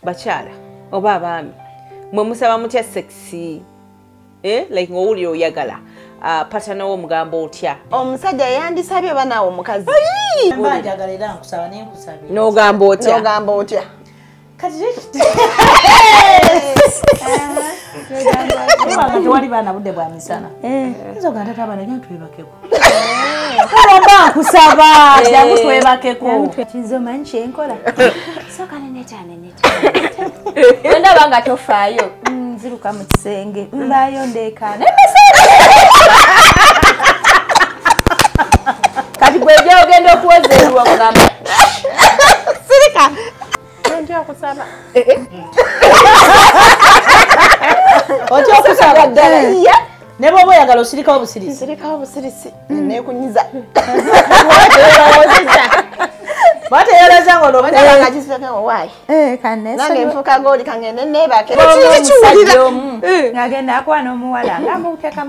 bakyala oba abaami mwe musaba mutya sexy like ng'owulira oyagala patana w'omugambo otya omusajja yandisabye oba naawe omukazi njagala era nkusaba naye nkusabye n'ogamba otya tewali baana budde bwa misana nzoganda tabana nyo twebakeko kalomba nkusaba jangu twebakeko kinzo manyi kyenkola soka neneta wenda banga tofaayo nziruka mu kisenge mbaayo ndeekaana kati gwejja ogenda okuwoza eruwa kugamba sirika nti okusaba otya okusaba ddala ne bw'oba oyagala osirikawo busirisi neekunyiza bateyoleza nga kisekawayi nange nfuuka goli kangende neebake ng'agenda akwana omuwala ngamuteeka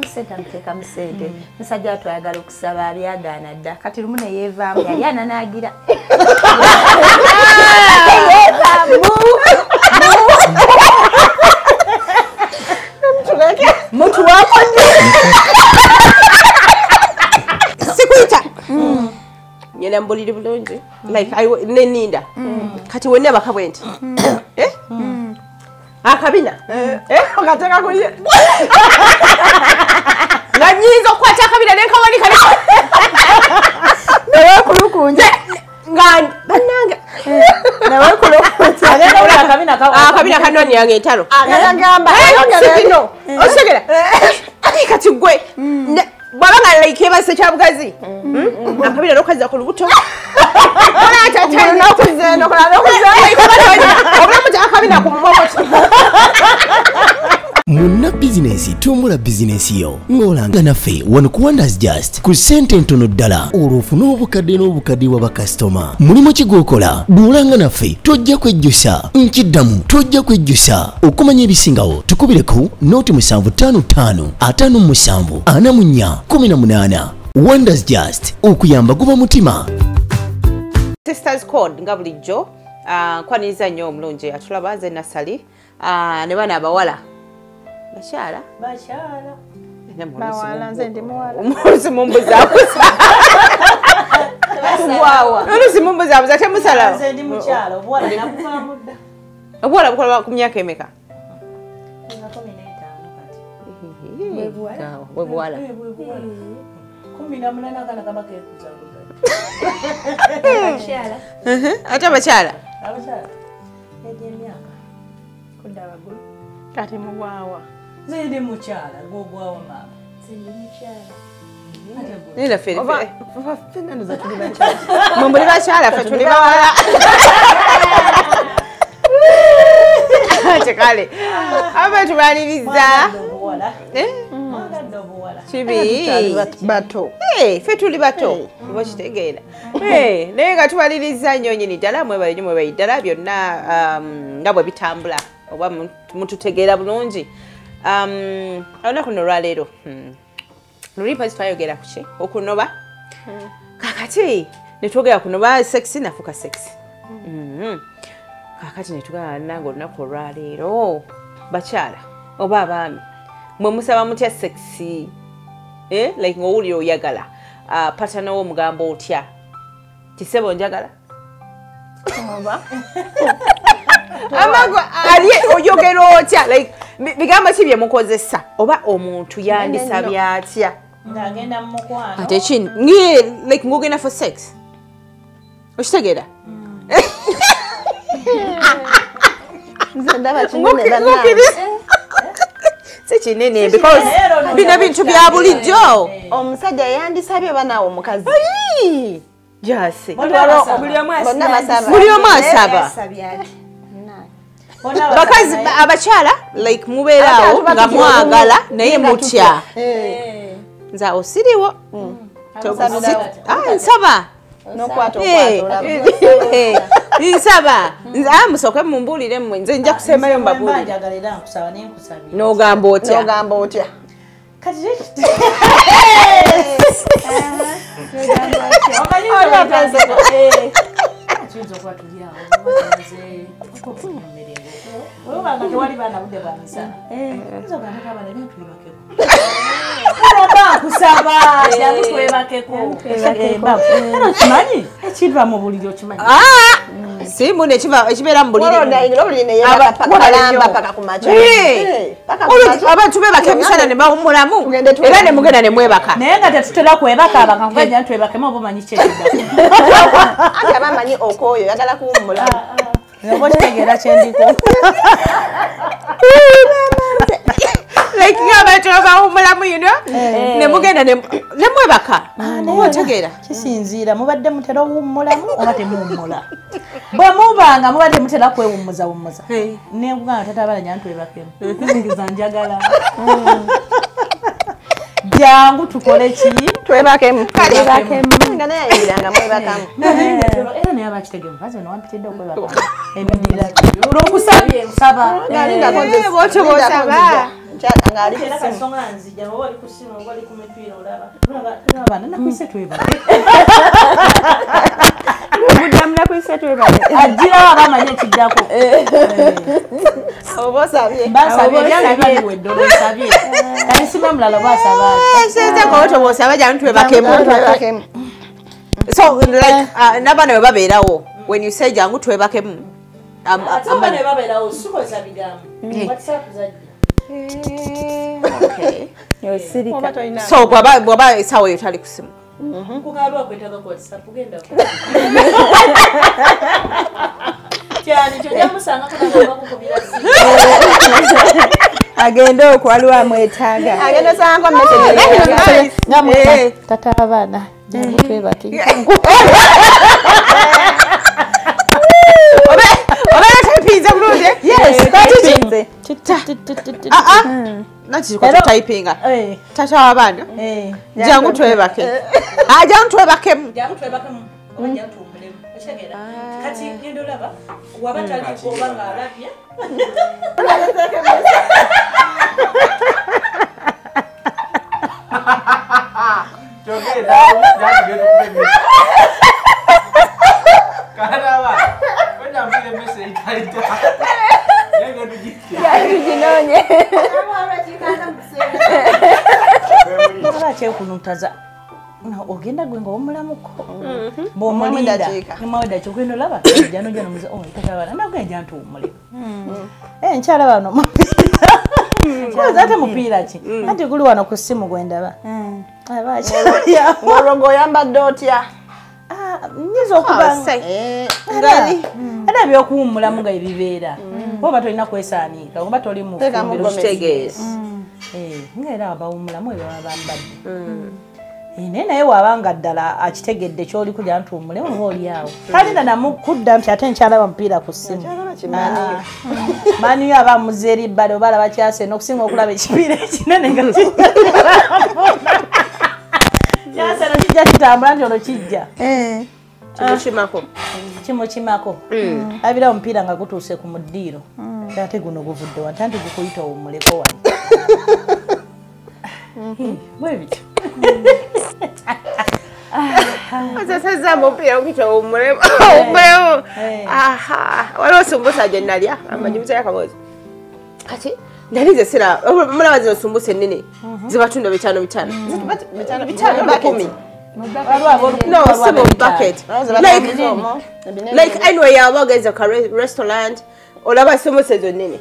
mu sente musajja atwayagala okusaba abyagaana dda kati lumu ne yeevaamu yali ananaagira mutu wako sikwita nyina mbuliri bulungi like neninda kati wonna bakabwe nti akabina ogateka kuye nga nyinza okukwata akabina nenkawanika newekulukunja nga bannanga akabina kanoni yange entalo sikino osegera kati gwe bwaba nga like ebase kyabugazi akabina nokaza ku lubuto obulamu gyakabina ku mumomoti Munna bizinesi tumbula bizinesi yo ng'olanga naffe wano ku Wonders Just ku ssente ntono ddala olw'ofuna obukadde wa bakasitoma mulimu ki gw'okola bw'olanga naffe tojja kwejjusa nkiddamu tojja kwejjusa okumanya ebisingawo tukubireko nooti 755 57 44 18 Wonders Just okuyamba guba mutima Sisters Code nga bulijjo kwaniriza nnyo omulungi atulaba nze Nasali ne bana abawala Bachala bawala nze ndi muwala umuzi mumbuza wawa umuzi mumbuza abuza temusala nze ndi mukyala obwala nakuva mudda obwala bukola ku myaka emeka webuwala 18 kana kama kekuza bakyala ate abakyala abakyala emyaka kudabagulu kati muwawa nze ndi mukyala gwogwawo mama nina feri fena ndoza tuli bakyala mumbuli bakyala fe tuli bawala kale aba tubaliriza kibi bato fe tuli bato bwakitegeera naye nga tubaliriza nnyo nyini ddala mwebale nnyo mwebayi ddala byonna nga bwe bitambula oba mututegeera bulungi olunaku luno olwaleero luli mpasi twayogera kuki okunoba kakati netwogera kunoba sexy nafuuka sexy kakati netugamba nange olunaku olwaleero bakyala oba abaami mwe musaba mutya sexy like ng'owulira oyagala patana w'omugambo otya kisebo njagala amago ali oyogera otya like bigambo ki bye mukozesa oba omuntu yandisabye atya ngagenda mu mukwano ate kini ngiye like ngogenda for sex okitegeera nze ndaba kinene bannange si kinene because bino bintu bya bulijjo omusajja yandisabye oba naawe omukazi jase buli omu asaba bakazi abakyala like mubeeraawo nga mwagala naye mutya nze awo siriwo nsaba nsaba musooke mumbuulire mmwe nze nja kusembayo mbabuulire n'ogamba otya Wewe tewali baana budde bwa misana. Nzoga ntabana nyatwebakeko. Oba kusaba nyatwebakeko. Era kimanyi ekidwa mu buliro kimanyi. Simu ne kibeera mu buliro. Paka kumacho. Abantu bebaka emisana ne bawummulamu era ne mugenda ne mwebaka. Naye nga tetutera kwebaka abanga nkuganya ntwebakemu oba manyi kyekidda. Ate abamanyi okooyo yagala kuwummula. Nebo kitegeera kyendiko. Like abantu bawummulamu you know ne mugenda ne mwebaka. Otegeera kisinziira mubadde mutera owummulamu oba temuwummula. Bwe mubanga mubadde mutera kwewummuza wummuza. Ne nkugamba tata abala nyantwebakemu. Nzingiza njagala. Jangu tukole ki? Twebakemu. Nga naye ayingiranga mwebakamu. Era naye abakitegemu baze no wampitidde okwebaka. Ebidira. Olwokusabye nsaba. Ngalinda konze bocho bosaba. Ngali Era kasonga nzija oba ali kusimu oba ali ku mipiira olaba. Abana nakwise twebaka. mudamula kwise twebaka. Ajira abamanya ekiddako. Obo sabye. Basabye byali wedde olwosabye. Kali sima mulala basaba. Sente ko bosaba jangu twebakemu. So like nabana bwe babeerawo when you say jangu twebakemu. Amane babeerawo suko sabigamu. WhatsApp zajja. Okay. Yo sirika. So bwaba esawo yo tali kusimu. Kukalwa kwetaka ku WhatsApp genda. Cyane cyo jamusanga kuna bakukubira simu. Agenda okwalwa mwetaaga. Agenda sanga message. Ngamwe tata abana. Twebake. Oba typinga bulungi? Yes, typinga. Nati ko typinga. Tata wabana. Jangu twebake. Jangu twebakemu. Jangu twebakemu. Oba jangu tumbulemu. Oshagera. Kati ngendo laba wabatali ko banga alapya. Jogeda, jangan gitu kubemi. Karawa, kau jangan pilih mesin itu. Yang gitu gitu. Ya tujinonye. Abache kunutaza. Ogenda gwenga omulamuko. Bomulinda. Nimaweda kyogendo laba. Jano jano muze oh takabana. Nagenda ntu omule. Nkyala bano mupira. Ate mupira ki? Ate guli wano ku simu gwendaba. Abache. Morongo yambadde otya? Nyizo okubanga. Ngali. Era byokuwummulamu nga ebibeera. Oba tolina kwesaanika, oba toli mu fumbiro kitegeeza. Ng'era abawummulamu ebyo bambadde. Naye wabanga ddala akitegedde ky'oli kujja ntuwummule oba oli awo. Kalina namukudda nti ate nkyalaba mupiira ku ssimu. Mani aba muzeeri bbale oba alaba kyase n'okusinga okulaba ekipiira ekinene nga kyase no kijja kitambula nti olwo kijja. Kimukimako. Abira omupiira nga gutuuse ku muddiiro. Ate guno guvudde wa ntanti gukuyita owummuleko wali. Bwe bityo. Sasa mpira ukita umurema. Umeo. Aha. Waliwo sumbusa je nalya. Amanyimuza yakabozi. Kati ndalize sira. Mulawa zino sumbusa nene. Zibatunda bitano. Bitano bakumi. No, simple bucket. Like anyway, yabaga is a restaurant. Olaba sumbusa zo nene.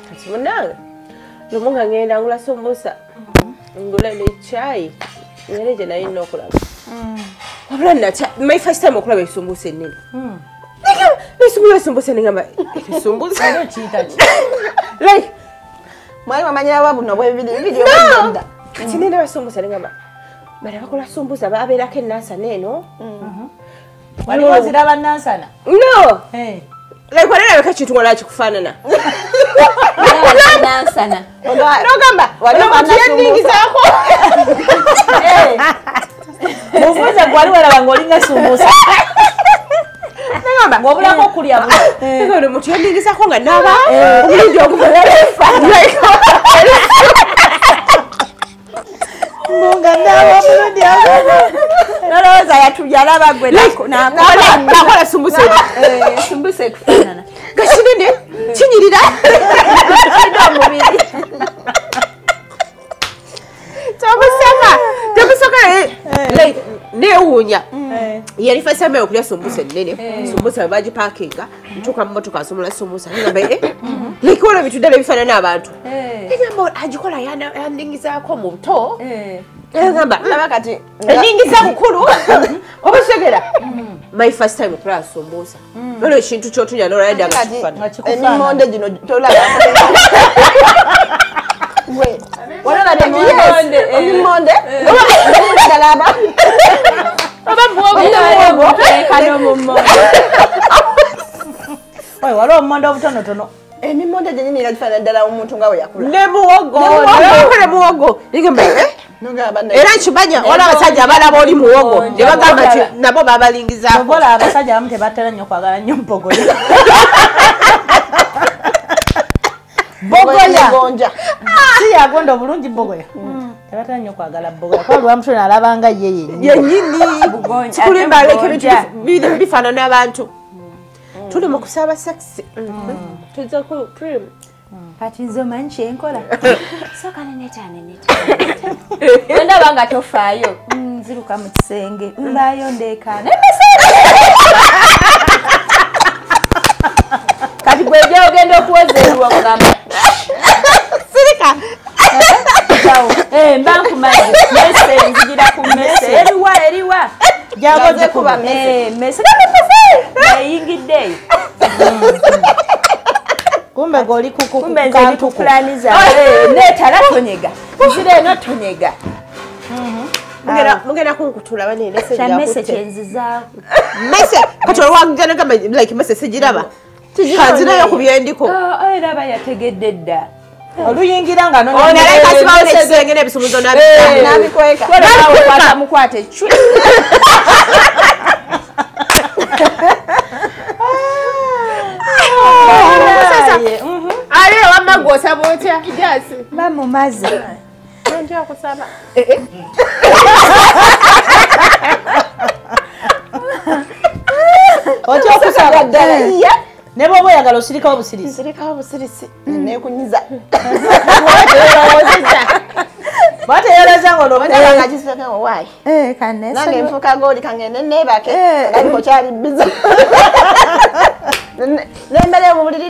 Kati munanga. Lumunga ngenda ngula sumbusa. Ngula le chai. Ngereje na ino kulaba. Wabula my first time okulaba esumbusa ennene. Nesumbusa nengamba esumbusa. Ano chita. Like mwali mamanya wabuno bwe video banda. Kati nene basumbusa nengamba. Bala bakola sumbusa babeerako ennansana eno. Waliwo ziraba nnansana? No. Like walabeka kintu wala kikufaanana. Nansana. Nogamba waliwo Mufunze gwali walaba ng'olinga sumbusa. Nagamba ng'obulako okulya bula. Nagamba omuntu yandingisako nga naba omulungi ogumala. Munga ndaba omulungi ogumala. Nalowooza yalaba gwe nakola sumbusa. sumbusa ekufaanana. Gashinene Kyayingirira. Like newunya yali fasa meyo kulya sumbusa nene sumbusa bagipakinga ntuka mu motoka asomula sumbusa ngamba like wala bitudala bifanana abantu ngamba agikola yandingizaako mu buto ngamba laba kati endingiza bukulu obusegera my first time kulya sumbusa lolo ekintu kyotunya nolwayadde enimonde gino tolaba wala enimonde dalaba Oye, wala omonde obutonotono. enimonde gyennyini eragifaanana ddala omuntu nga we yakula ne muwogo ngamba era nkimanya wala abasajja abalaba oli muwogo ne bagamba nti nabo babalingizaako Bola abasajja abamu tebatera nnyo kwagala nnyo mpogoya. Bogoya. Si yagonda obulungi bogoya. Tebatera nnyo kwagala bogoya. Kwa lwamuto nalabanga ye yennyini kikulimba leke bintu bifaanana abantu tuli mu kusaba sexy tuza ku prim kati nze omanyi kyenkola soka neneta ndaba nga tofaayo nziruka mu kisenge mbaayo ndeekaana kati gwejja ogenda okuwoza eriwa kugamba sirika mba nkumaze mese nzigira ku mese eriwa jagoze kuba mese nayingiddeyo kumbe goli kuku kumbe nze ndi kuplaniza netala tonyega nzira eno tonyega mugenda kunkutula banene kyamese kyenzizaawo mese kati olwagana gamba like mese sigiraba kanzirayo ku byendiko eraba yategedde dda oluyingira nga nonekasibaonekisenge nebisumuzo nabikweka kwata mukwate cwi ale wamagwa osaba otya jasi bamumaze ntya kusaba otya okusaba ddala ne bwoba oyagala osirikawo busirisi nekunyiza bateyoleza nga kisekawayi nange enfuuka goli kangende nebake aliko kyali biza nembere mu buliri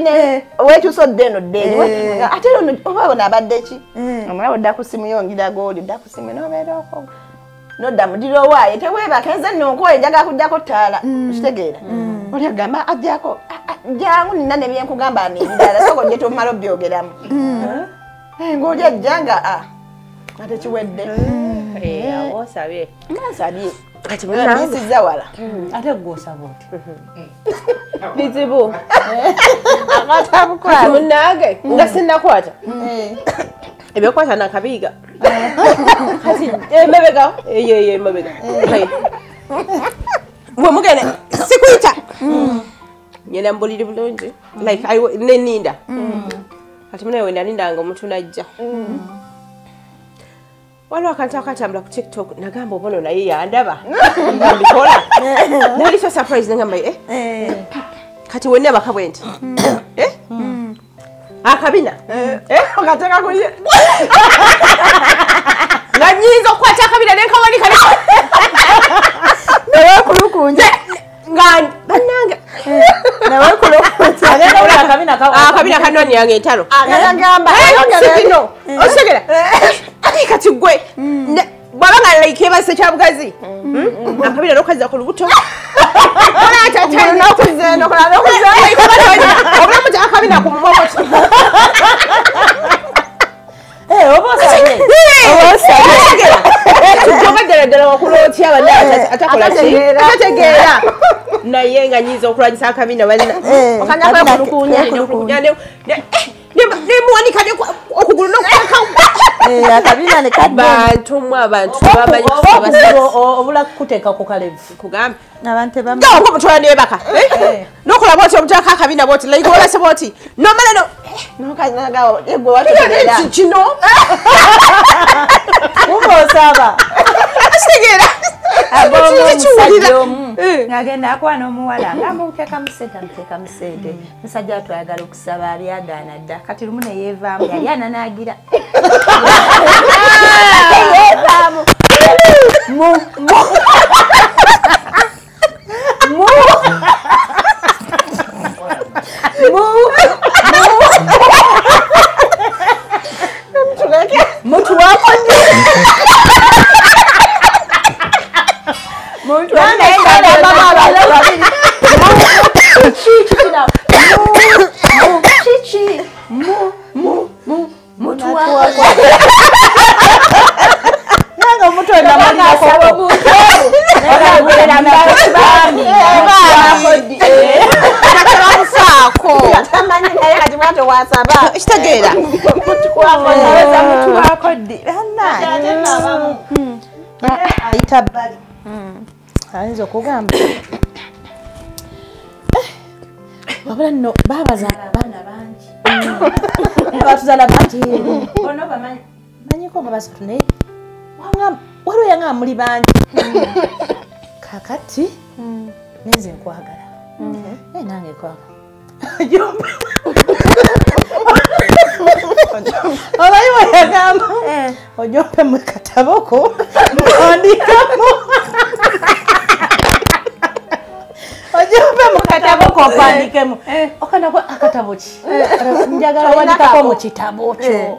wekyusa odde eno ddeeyi ate ono oba ono abadde ki omulaba odda ku simu yongira goli odda ku simu nobeera okwo nodda mudiro waaye teweebaka nze nonkoye njaga kuddako ttaala okitegeera oli agamba ajjako jangu nina nebyenkugamba nebirala soko gye tomala obyogeramu ng'oli ajja nga ate kiwedde osabye nasabye kati mbisiza wala ate gwosaba oti bizibu akatabukwata munange nga sinnakwata ebyokwata nakabiiga kati emabega emabega bwe mugende sikuyita nyina mbuliri bulungi like neninda kati munaye we nalindanga omuntu najja waliwo akantu akatambula ku tiktok nagamba obono naye yandaba ngambikola nali so surprise nagamba kati wenna bakabwe nti akabina okateka kuye nga nyinza okukwata akabina nenkawanika newekulukunja nga bannange akabina kanoni yange entalo no osegera ati kati gwe bwabanga like ebase kyabugazi akabina nokaza ku lubuto obulamu gyakabina ku mumwa tujogaddala wakulotya bana atategeera naye nga nyiza okulwanyisa akabina balina okanyakulukunya nemuwanika okugulu akabina bantu abantu obula kuteeka ku kalevu kugambe abantu gawo omutwala nebaka nokulaba oti omutwalako akabina boti like olaseba oti nomala kino kuba osaba kitegeera Musajja omu ng'agenda akwana omuwala ng'amuteeka mu ssente musajja atwagala okusaba abyagaana dda kati lumu ne yeevaamu yali ananaagira yeevaamu mutu wako muntu ayinza okugamba wabula nno baabazaala abaana bangi batuzaala bangi ono bamanyiko nga basatu naye waliwo yanga muli bangi kakati nenze nkwagala naye nange nkwagala obayi weyagamba ojompe mu kataboko ondikamu ojompe mu kataboko opandikemu okanako akatabo ki njagala wandikako mu kitabo kyo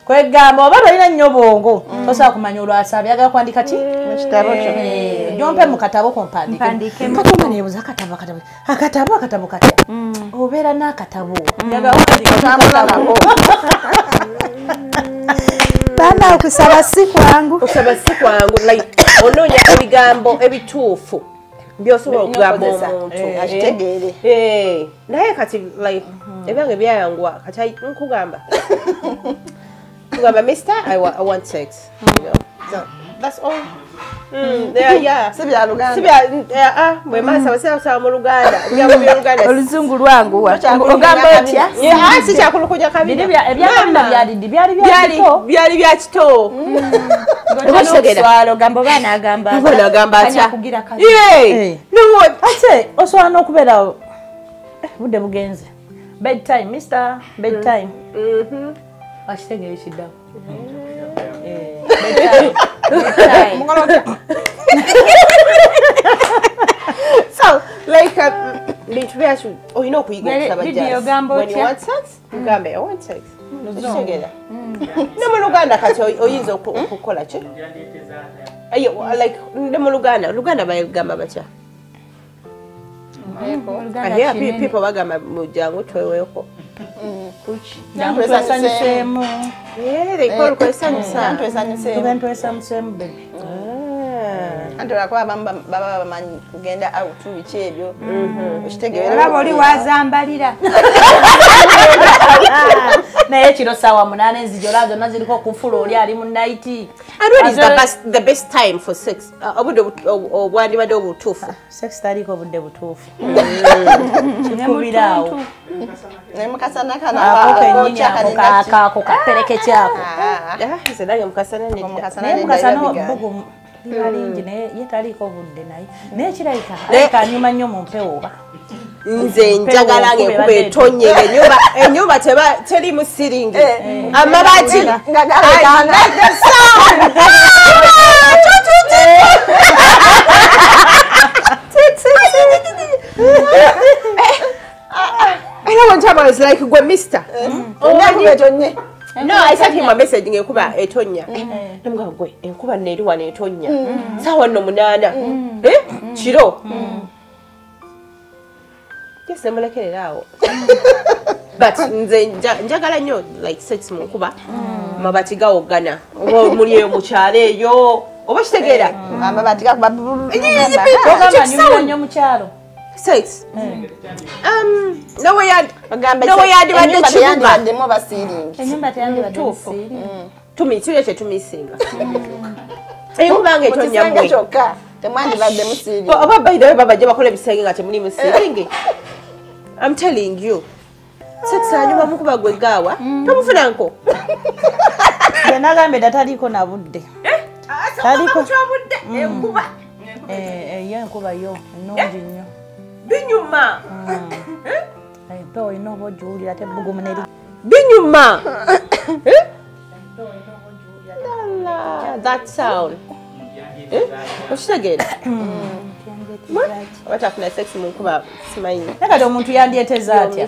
kwegamba oba tolina nnyo bwongo tosobola kumanya olwasaba yagala kwandika ki mu kitabo kyo ojompe mu katabo kompandikemu katuma nebuza akatabo katya obeera n'akatabo baana okusaba si kwangu like onoonya ebigambo ebituufu byosobola okugamba omuntu akitegeere naye kati like ebyange byayangwa kati nkugamba mister I want sex you know so that's all bwemasaba mu Luganda oluzungu lwangu ogamba otya sikyakulukuja kabiri byali bya kito ogamba oba n'agamba atya ate osobola n'okubeerawo budde bugenze bedtime Mr. bedtime akitegeera ekiddawo so like bintu byacu olina okuyiga okusaba when you want sex ugambe I want sex okitegeera ne mu Luganda kati oyinza okukola ki like ne mu Luganda bagamba batya people bagamba mujangu tweweeko baba bamanyi kugenda out biki ebyo olaba oli wazambalira naye kiro saawa 8 nzijolazo naziriko kufula oli ali mu night and what is the best time for sex obwandibadde obutuufu sex taliko budde butuufu kikubiraawo nemukasana kako kapereke kyako nze nange mukasana bugumu alingi naye yetaliko budde naye kirayika anyuma nnyo mu mpewo oba nze njagala ngekuba etonye ennyumba terimu siringi amabaati era one time I was like gwe mister no I sent him a message ngekuba etonya ndimugamba gwe enkuba neeri wano etonya saawa nno 8 kiro yesemulekerera awo but nze njagala nnyo like sex mu nkuba mabati gawogana oba muli eyo mukyalo eyo oba kitegeera amabati gakuba nyumira nnyo mukyalo sex nawe yandibadde kikuba enyumba teyandibadde kiriyo kyetumisinga enkuba nga etonya mmwe temwandibadde musiringi oba bayidawe babajja bakola ebisenge nga temuli musiringi I'm telling you sex anyuma mukuba gwe gaawa tomufuna nko yenagambe dda taliko na budde taliko budde enkuba enkuba yo ennungi nnyo binyuma empewo olina oba ogiwulira ate ebbugumu neri binyuma that sound okitegeera abatafuna sex munkuba simanyi nakati omuntu yandyeteza atya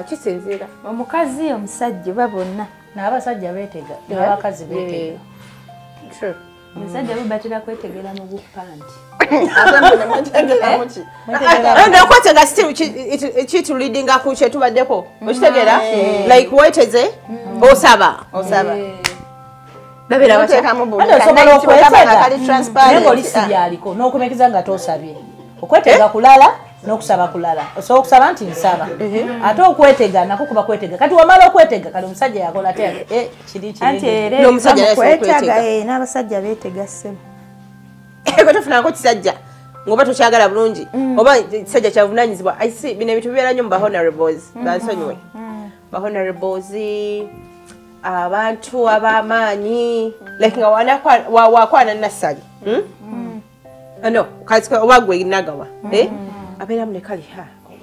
kisinziira omukazi omusajja oba bonna n'abasajja beetega n'abakazi beetega omusajja bo batera kwetegera mu bupanti okwetega kitulidinga ku kyetubaddeko okitegeera like weteze osaba osobola okwetega naye ng'oli si byaliko n'okumekeza nga tosabye okwetega kulala n'okusaba kulala osobola okusaba nti nsaba ate okwetega nako kuba kwetega kati wamala okwetega kale omusajja yakola te kiri kwetega n'abasajja beetega ssebo tofunako kisajja ngoba tokyagala bulungi oba kisajja kyavunaanyizibwa isi bino ebintu bibeera nnyo mu bahonorables bansonyiwe bahonorables abantu ab'amaanyi like nga wakwana nassali no oba gwe nagawa abeera mune kali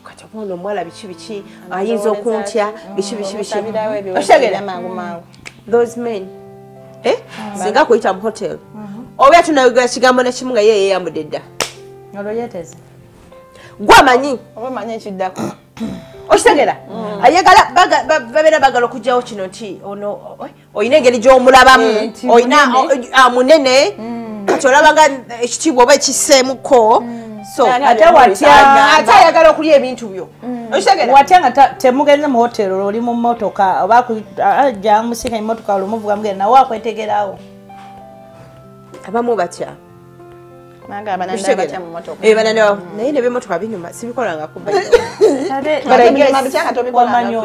kati obuno omuwala biki ayinza okuntya biki those men singa kuyita mu hotel oba tunayogera kigambo nekimu nga ye yeyambudde dda olwo yeeteze gwamanyi oba manyi ekiddako okitegera ayagala babeera bagala okugyawo kino nti ono olina engeri gy'omulabamu olina munene kati olabanga ekitiibwa oba ekisseemuko ate watya ayagala okulya ebintu byo watya nga temugenze mu hoteri oli mu mmotoka oba ajja musika emmotoka olumuvuga mugenda nawe akwetegerawo abamu batya banandabatya naye nebyemotoka binyuma sibikolanga kuba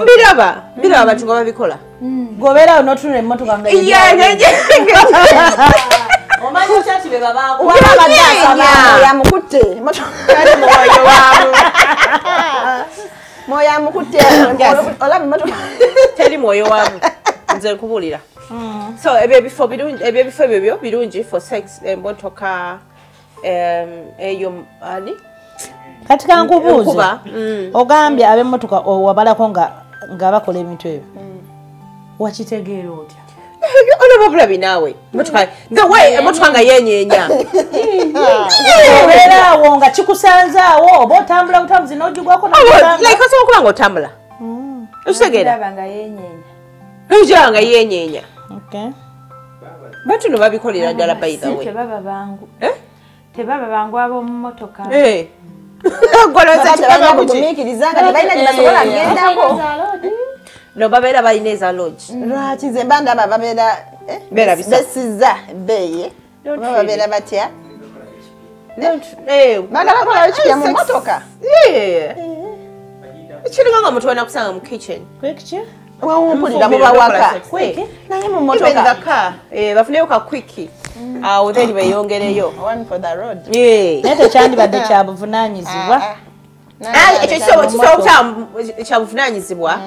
mbiraba abantu nga babikola gobeerawo notunula emmotoka nga omanyi okyati be babaako yamukutte mwoyo amukutte olaba emmotoka teri mwoyo waamu nze nkubuulira so ebyo ebifo ebyo birungi for sex emmotoka eyo ani kati kankubuuze ogambye ab'emmotoka wabalako nga bakola ebintu ebyo wakitegeera otya olaba bulabi naawe emmotoka nga yenyeenya obeeraawo nga kikusanzaawo oba otambula butambuzi n'ogigwako like osobola okuba nga otambula okitegeera nga yenyeenya batuno babikolera ddala by the way tebaba bangu ab'omu mmotoka gumiikiriza nga tebalina gye basobola kgendako no babeera balina eza lodge lwaki nze mba ndaba babeera besiza beye oba babeera batya bagala kola kikya mu mmotoka kiringa nga mutu banakusanga mu kitchen wawumpulira mubawaka naye mu mmotoka bafuneyo ka kwiki awo then beyongereyo naye tekyandibadde kya buvunaanyizibwa ekyo kisobola kyabuvunaanyizibwa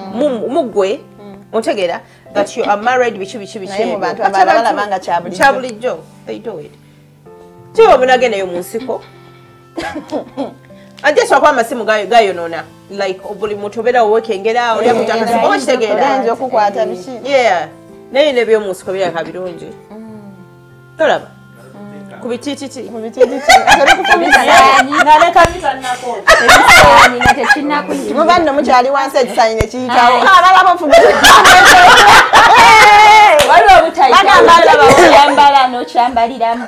muggwe otegeera that you are married biki kiba bunagendeyo mu nsiko ate sokuba amasimu gayonoona like buli muntu obeera wowekengera oba kitegeera okukwata biki naye nebyomu nsiko biraka birungi tolaba ku bitititi muba nno mukyali wansi ekisanyi nekiyitawo oyambala nokyambaliramu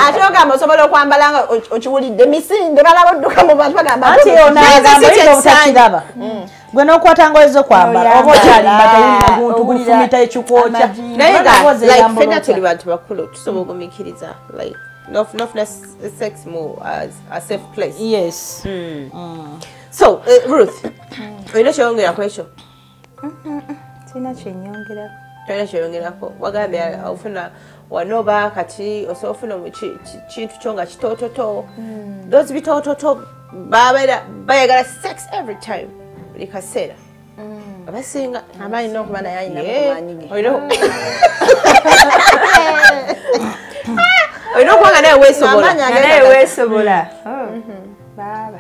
ate ogamba osobola okwambala nga okiwulidde misinde balaba odduka mu bantu bagamba anti onagamba oyinza obutakiraba gwe n'okwatangoliza okwambala oba okyalimba towulira guntu gufumita ekikwokya naye fena tuli bantu bakulu tusobola ogumiikiriza like nofuna sex more as a safe place. Yes. So Ruth, olina kyeyongerako ekyo? Sina kyenyongerako. Olina kyeyongerako? Wagambye ofuna wanoba kati osobola ofuna kintu kyo nga kitoototo. Those bitoototo bayagala sex every time buli kaseera. abasinga abalina okuba naye alina kumanyige olina okubanga naye weesobola baaba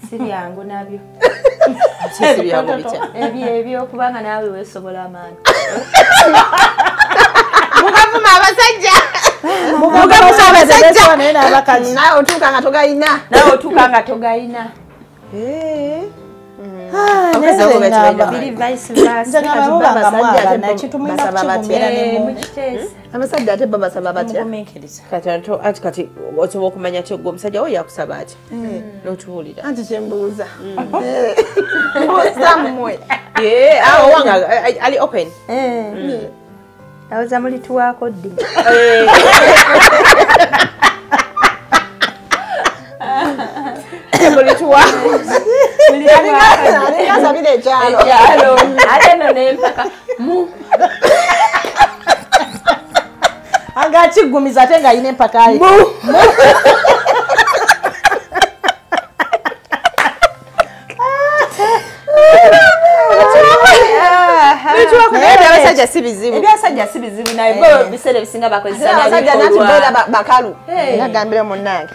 si byangu nabyo ebyokubanga naawe weesobola amaani mukavuma abasajja nawe otuuka nga togayina abasajja ate babasaba batya kati osobola okumanya ti ogwo omusajja we yakusaba ati n'otuwulira anti kyembuuza mbuuzammwe awo wanga ali open awoza mulituwaako ddi alingasabira ekyalo ate no nempaka agakigumiza ate nga alina empaka ye ebyasajja si bizibu naye bo biseera ebisinga bakozesa bakalu nagambire munnange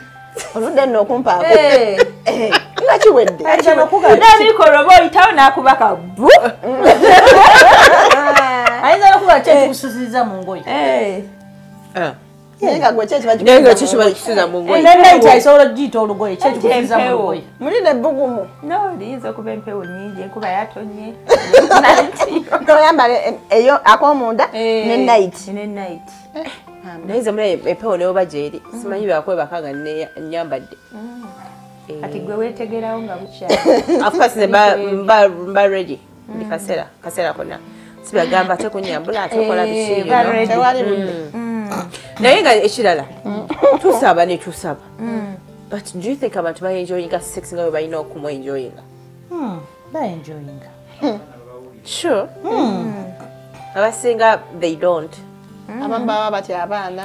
oludde nno okumpaako nga kiwedde n'ebikolwa boyitawo n'akubaka bu ayinza nokuba kyekikususiriza mu ngoye naye nga gwe nga kikiba kisuza mu ngoye nenaiti ayisobola okugiyita olugoye kyekikususiriza mu ngoye mulina ebbugumu liyinza okuba empewo nyingi enkuba yatonye noyambala eyo ak'omunda nenaiti nayiza mula epewo neoba gyeri simanyi byakwebaka nga nyambadde kati gwe weetegerawo nga afukasi mba ready ndi kaseera konna sibagamba tekunyambula atekola tewali budde naye nga ekirala tusaba netusaba but do you think abantu baenjoyinga sex nga bwe balina okumuenjoyinga baenjoyinga sure abasinga they don't abamu baba batya abaana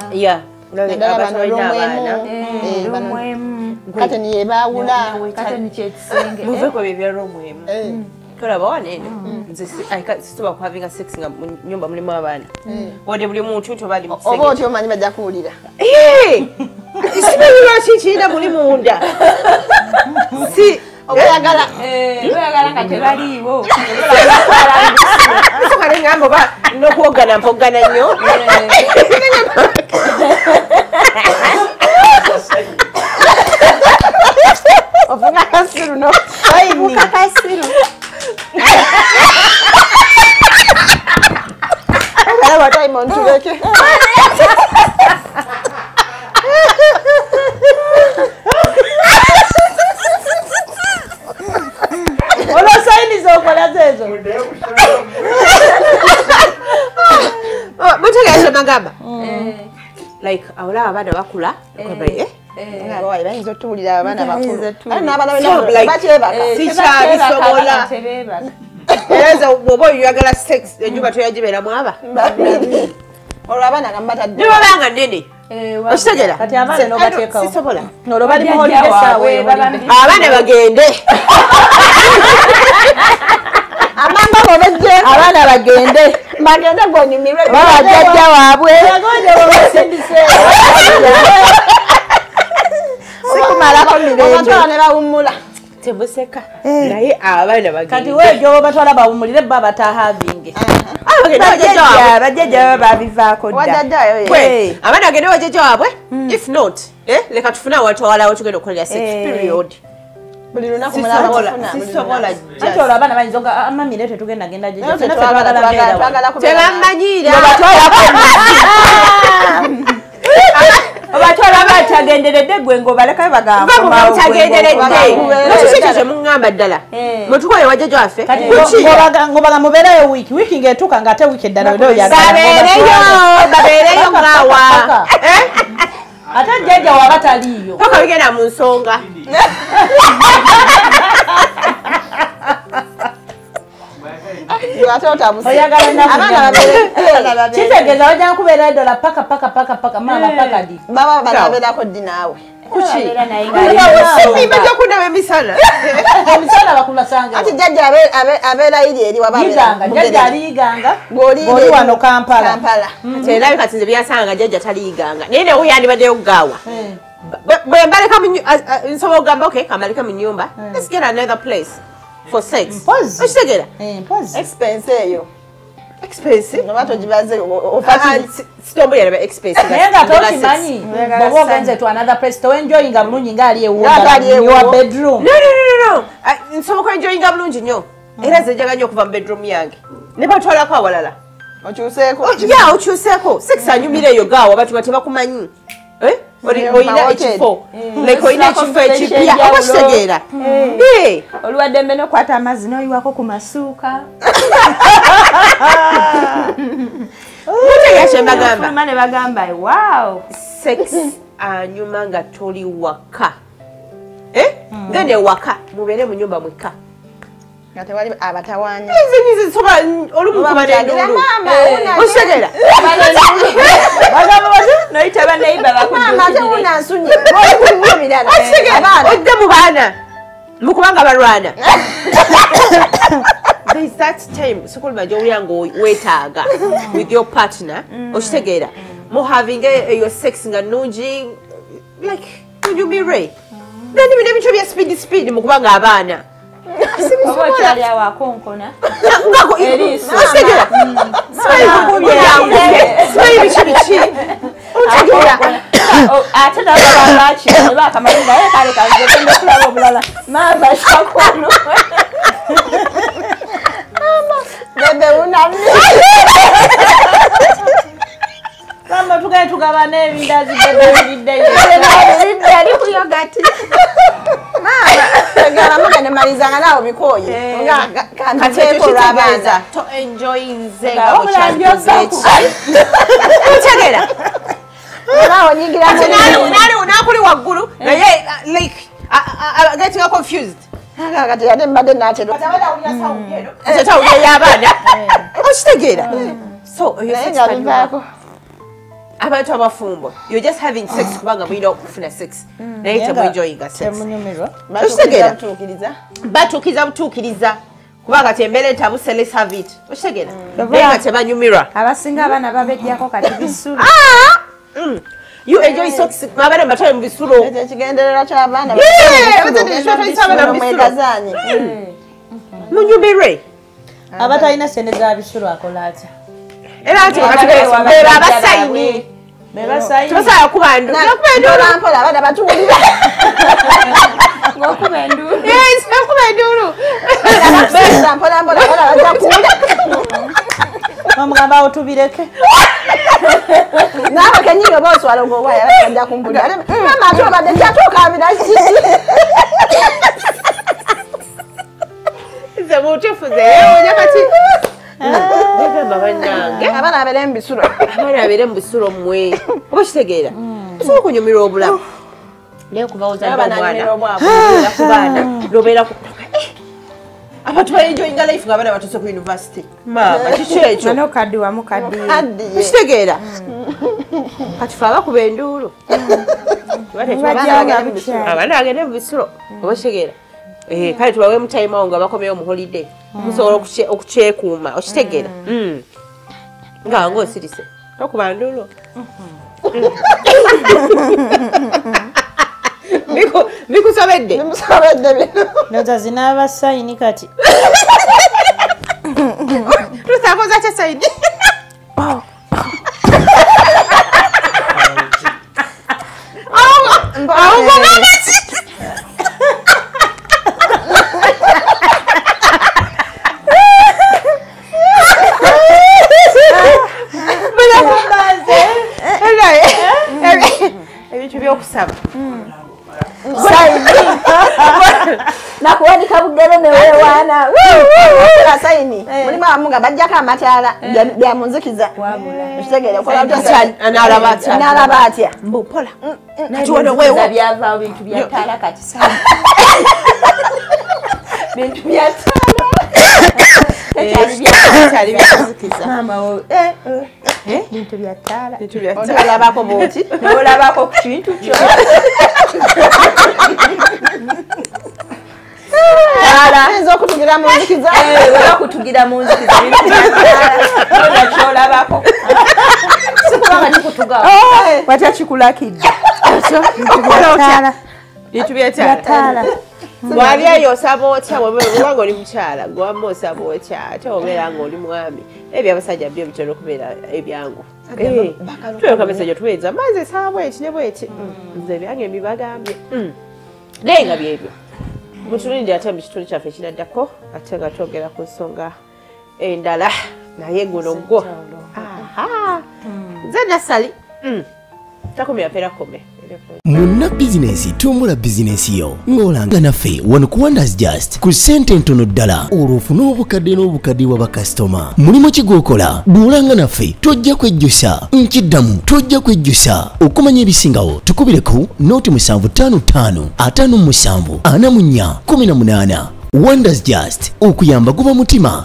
kate niye baawula muveko byebyalomwemu tolaba wanene nze sitoba kuhavinga sex nga mu nyumba mulimu abaana wadde buli muntu tobali oba otyo omanyi bajja kuwulira simanyi lwaki kiina muli munda oyagala nga tebaliiwo soka neŋŋamba oba n'okwogana mpogana nnyo ofunga kasiru no kasiru alaba time ntuleke olosayiniza okola zezo mutegeeza magamba like awolaba abaana bakula abawayi bayinza otuwulira abaana bakulu sikyabisobola era bwoba oyagala sex enjuba toyagibeeramu aba olwo abaana gambatadde nibabanga nene okitegera kati abaana nobateekawo sisobola olwo bali muholide saawe abaana bagende amanga bobejje abaana bagende bagende gonyumirwe babajjajja waabwe sikumalako mirembe ne bawummula tebuseka naye abaana bagende kati weejo batwala bawumulire bba batahavinge bajjajja baba babivaako dda abaana bagende wajjajja waabwe if not leka tufune awatwalawo tugenda okukolera sex period buli lunaku sisobola ati olwo abaana bayinza nga amamire tetugenda genda tebamanyira obatwala batagenderedde gwe ng'obalekayo bagambamutagenderedde nakiki kyemuŋŋamba ddala mutukoye wajjajja waffe ngobaga mubeereyo wiiki ng'etuuka ng'ate wiiki eddala babeereyo ngaawa ate jjajja waba taliiyo paka bigenda mu nsonga kitegeeza wajja nkubeera ddala paka mama paka di baba banabeerako ddi naawe kuki Era naye imajja kunaba emisana emisana bakulasanga ati jjajja abeera iri eri yiganga jjajja aliyiganga ng'oli oli wano Kampala terabi kati nze byasanga jjajja taliyiganga naye newe yandibaddeyo kugaawa bwe mbaleka nsobola okugamba okay kamaleka mu nnyumba let's get another place for sex okitegeera expense eyo expensive oba togibaze sitombo yaraba expensive naye nga tokimanyi bwoba ogenze to another place toenjoyinga bulungi ngaali your bedroom no nsobola enjoyinga bulungi nnyo era zenjaga nnyo okuva mu bedroom yange ne batwalako awalala okyuseeko sex anyumira eyo gaawa batuba tebakumanyi olina ekifo olina ekifo ekipya oba kitegeera oluwadde mbe nokwata amazzi noyiwako ku masuuka mutegekyembagamba ne bagamba wow sex anyuma nga toli waka gende waka mubeere mu nyumba mweka nga tewali abatawaanya soba olumukuba nendulu okitegeera noyita baneiba bakudde odde mu baana mukubanga balwana there is that time sokuluma gyowulira nga weetaaga with your partner okitegeera muhaving your sex nga nungi like munyumire nebintu bya speed mukubanga abaana oba okyali awo akonkona okitegeera simanyi biki biki otegeera ate nababangakino bakamanyiga ye kale kagende kulaba omulala mama shakono bebe unami Mama tugende tugaba n'ebindazi bebaliriddeyo ali ku yogati gala mugende malizanga nawo bikoye nga kanteeko lwabaana to enjoy nze nga bukyakozeeki otegeera nawo nyigira nakuli waggulu naye like getting confused kati ate mbadde naatero tawulira y'abaana okitegeera so naye nga bivaako abantu abafumbo you're just having sex kubanga mulina okufuna sex naye temuenjoyinga sex okitegeera batuukiriza butuukiriza kubanga tembeera entabuse let's have it okitegeera naye nga tebanyumirwa abasinga abaana babejjako kati bisulu you enjoy sex mabere mbatale mu bisulo ekigendererwa ky'abaana mwegazanye munyumire abatalina sente za bisulo akola atya era ati beba abasayini tubasaya kubandulaampola abaana batuwulira ng'okuba endulu okuba endulu mpolampola abaana bajja kuwulira omugamba awo tubireke naawe kenyini oba oswala ng'obwaya bajja kumpulira mama ate obadde kyatuukabira kiki nze mutufuze yewonya kati negamba bannange abaana abeere mu bisulo abaana abeere mu bisulo mmwe oba kitegeera osobola okunyumirwa obulamu naye okubawozaabaana ku baana lobeera ku abantu baenjoyinga life nga abaana batuuse ku university maama kiki ekyo nokaddi wamu kaddiye kitegeera kati fe abakuba enduulu abaana agende mu bisulo oba kitegeera kale tubawe mu time awo nga bakomyewo mu holiday musobola okukyekuuma okitegeera nga ngaosirise tokuba nduulu bikusobedde bimusobedde bino noza zinaaba sayini kati tusakoza kya sayini ebintu byokusaba nakuwanika bugere newewaana sayini mulimu abamu nga bajjako amataala byamunzikiza kitegeeranaalaba atya mbupola byavaawo bintu byataala kati bintu byataala kyali byazikiza bintu bya ttaala olabako bwoti n'olabako ku kintu kyo ayinza okutugira mu nzikiza okutugira mu nzikiza bintu bya ttaala kyolabako sikubanga kikutugawo watya kikulakidde bintu bya ttaala wali eyo osaba otya wabanga oli mukyala gwamba osaba otya ate obeera nga oli mwami ebyabasajja byo bitera okubeera ebyangu tuyoka mesajja tuweeza maazi esaba bweki ne bweki nze ebyange mbibagambye naye nga byebyo mutunulire ate mu kitundu kyaffe kinaddako ate nga twogera ku nsonga endala naye guno gwo nze nasali takumi yapeera kome Munna bizinesi tumbula bizinesi yo ng'olanga naffe wano ku Wonders Just ku ssente ntono ddala olwofuna obukadde n'obukaddiwa bakasitoma mulimu kigookola bw'olanga naffe tojja kwejjusa nkiddamu tojja kwejjusa okumanya ebisingawo tukubire ku nooti 755 57 44 18 Wonders Just okuyamba guba mutima.